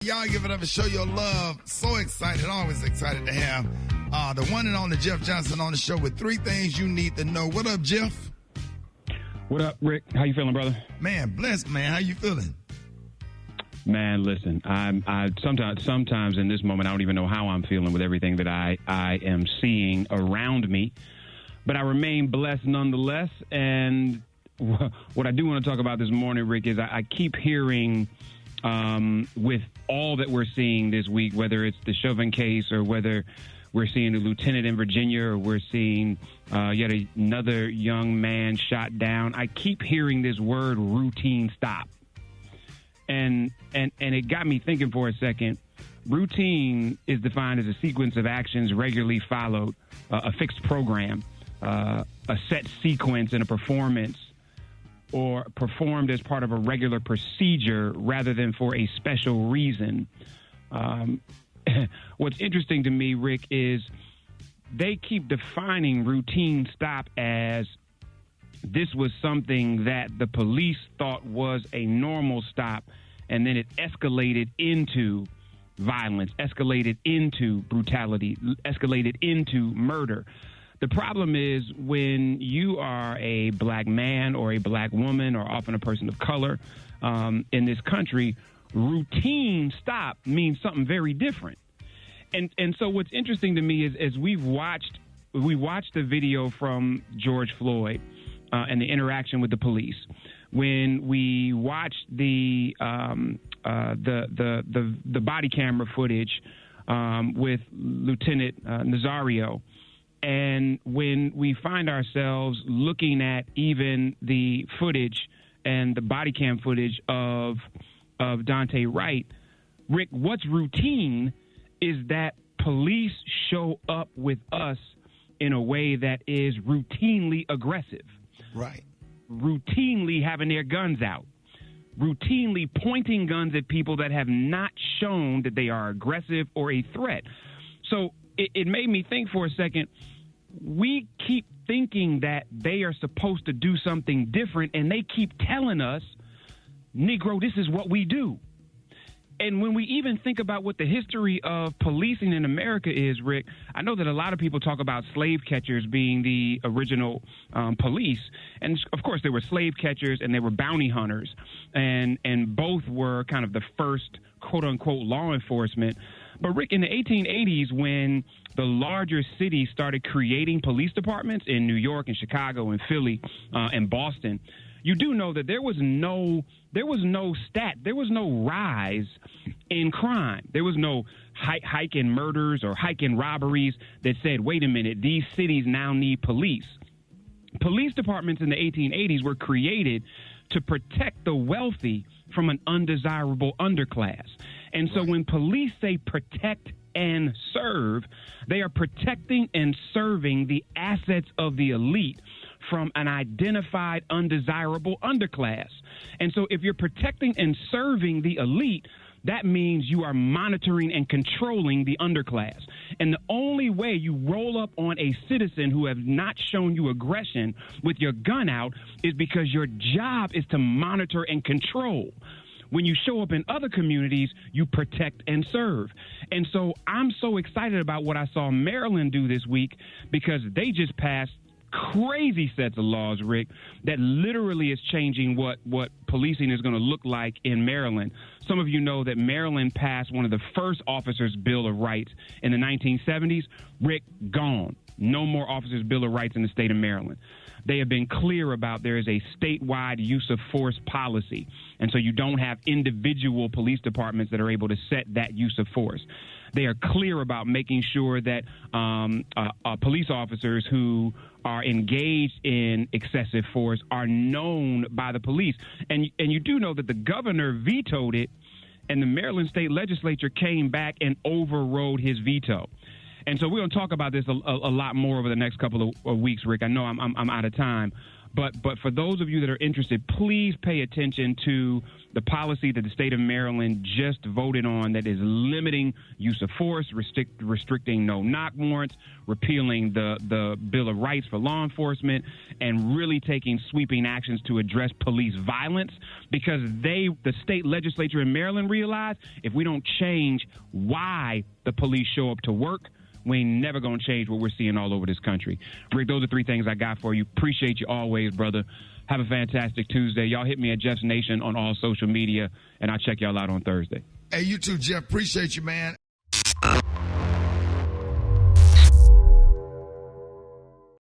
Y'all give it up and show your love. So excited, always excited to have the one and only Jeff Johnson on the show with 3 things you need to know. What up, Jeff? What up, Rick? How you feeling, brother? Man, blessed, man. How you feeling? Man, listen, I sometimes in this moment, I don't even know how I'm feeling with everything that I am seeing around me, but I remain blessed nonetheless. And what I do want to talk about this morning, Rick, is I keep hearing with all that we're seeing this week, whether it's the Chauvin case or whether we're seeing a lieutenant in Virginia or we're seeing yet another young man shot down, I keep hearing this word routine stop. And it got me thinking for a second. Routine is defined as a sequence of actions regularly followed, a fixed program, a set sequence in a performance, or performed as part of a regular procedure rather than for a special reason. What's interesting to me, Rick, is they keep defining routine stop as this was something that the police thought was a normal stop, and then it escalated into violence, escalated into brutality, escalated into murder. The problem is when you are a black man or a black woman or often a person of color in this country, routine stop means something very different. And so what's interesting to me is as we watched the video from George Floyd and the interaction with the police. When we watched the body camera footage with Lieutenant Nazario, and when we find ourselves looking at even the footage and the body cam footage of Daunte Wright, Rick, what's routine is that police show up with us in a way that is routinely aggressive. Right. Routinely having their guns out. Routinely pointing guns at people that have not shown that they are aggressive or a threat. So it made me think for a second. We keep thinking that they are supposed to do something different, and they keep telling us, Negro, this is what we do. And when we even think about what the history of policing in America is, Rick, I know that a lot of people talk about slave catchers being the original police. And, of course, there were slave catchers and there were bounty hunters. And both were kind of the first, quote-unquote, law enforcement. But, Rick, in the 1880s, when the larger cities started creating police departments in New York and Chicago and Philly and Boston, you do know that there was no rise in crime. There was no hike in murders or hike in robberies that said, wait a minute, these cities now need police. Police departments in the 1880s were created to protect the wealthy from an undesirable underclass. And so when police say protect and serve, they are protecting and serving the assets of the elite from an identified undesirable underclass. And so if you're protecting and serving the elite, that means you are monitoring and controlling the underclass. And the only way you roll up on a citizen who has not shown you aggression with your gun out is because your job is to monitor and control. When you show up in other communities, you protect and serve. And so I'm so excited about what I saw Maryland do this week because they just passed crazy sets of laws, Rick, that literally is changing what policing is going to look like in Maryland. Some of you know that Maryland passed one of the first officers' Bill of Rights in the 1970s. Rick, gone. No more officers' Bill of Rights in the state of Maryland. They have been clear about there is a statewide use of force policy. And so you don't have individual police departments that are able to set that use of force. They are clear about making sure that police officers who are engaged in excessive force are known by the police. And you do know that the governor vetoed it, and the Maryland state legislature came back and overrode his veto. And so we're going to talk about this a lot more over the next couple of weeks, Rick. I know I'm out of time. But for those of you that are interested, please pay attention to the policy that the state of Maryland just voted on that is limiting use of force, restricting no-knock warrants, repealing the Bill of Rights for law enforcement, and really taking sweeping actions to address police violence, because the state legislature in Maryland realized if we don't change why the police show up to work, we ain't never going to change what we're seeing all over this country. Rick, those are 3 things I got for you. Appreciate you always, brother. Have a fantastic Tuesday. Y'all hit me at Jeff's Nation on all social media, and I'll check y'all out on Thursday. Hey, you too, Jeff. Appreciate you, man.